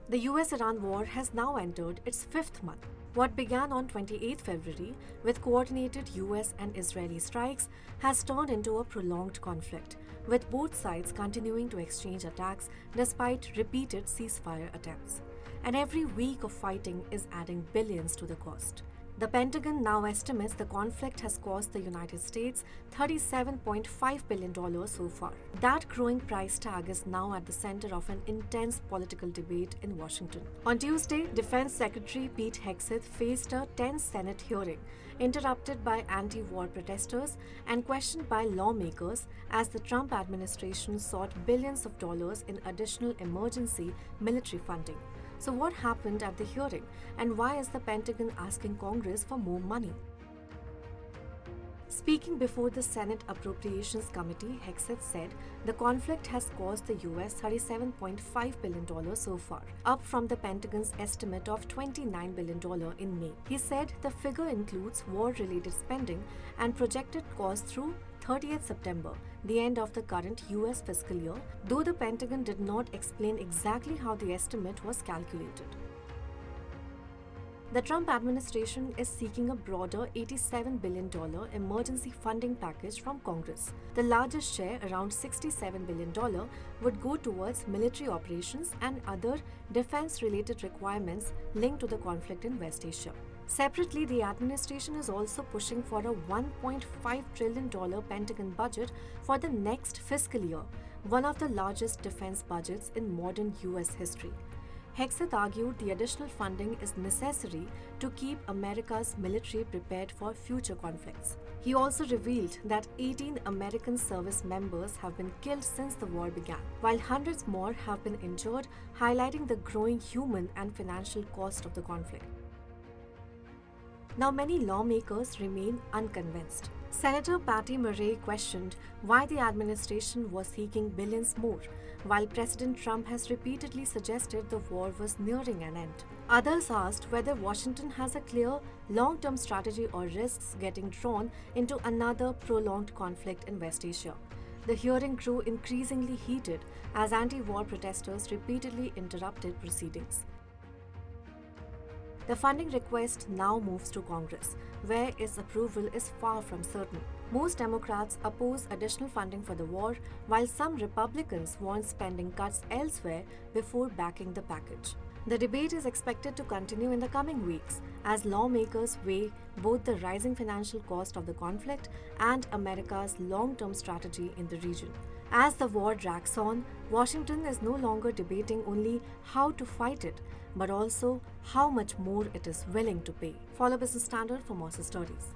The US-Iran war has now entered its fifth month. What began on 28 February with coordinated US and Israeli strikes has turned into a prolonged conflict, with both sides continuing to exchange attacks despite repeated ceasefire attempts. And every week of fighting is adding billions to the cost. The Pentagon now estimates the conflict has cost the United States $37.5 billion so far. That growing price tag is now at the center of an intense political debate in Washington. On Tuesday, Defense Secretary Pete Hegseth faced a tense Senate hearing, interrupted by anti-war protesters and questioned by lawmakers as the Trump administration sought billions of dollars in additional emergency military funding. So what happened at the hearing, and why is the Pentagon asking Congress for more money? Speaking before the Senate Appropriations Committee, Hegseth said the conflict has cost the US $37.5 billion so far, up from the Pentagon's estimate of $29 billion in May. He said the figure includes war-related spending and projected costs through 30th September, the end of the current US fiscal year, though the Pentagon did not explain exactly how the estimate was calculated. The Trump administration is seeking a broader $87 billion emergency funding package from Congress. The largest share, around $67 billion, would go towards military operations and other defense-related requirements linked to the conflict in West Asia. Separately, the administration is also pushing for a $1.5 trillion Pentagon budget for the next fiscal year, one of the largest defense budgets in modern US history. Hegseth argued the additional funding is necessary to keep America's military prepared for future conflicts. He also revealed that 18 American service members have been killed since the war began, while hundreds more have been injured, highlighting the growing human and financial cost of the conflict. Now, many lawmakers remain unconvinced. Senator Patty Murray questioned why the administration was seeking billions more, while President Trump has repeatedly suggested the war was nearing an end. Others asked whether Washington has a clear long-term strategy or risks getting drawn into another prolonged conflict in West Asia. The hearing grew increasingly heated as anti-war protesters repeatedly interrupted proceedings. The funding request now moves to Congress, where its approval is far from certain. Most Democrats oppose additional funding for the war, while some Republicans want spending cuts elsewhere before backing the package. The debate is expected to continue in the coming weeks as lawmakers weigh both the rising financial cost of the conflict and America's long-term strategy in the region. As the war drags on, Washington is no longer debating only how to fight it, but also how much more it is willing to pay. Follow Business Standard for more stories.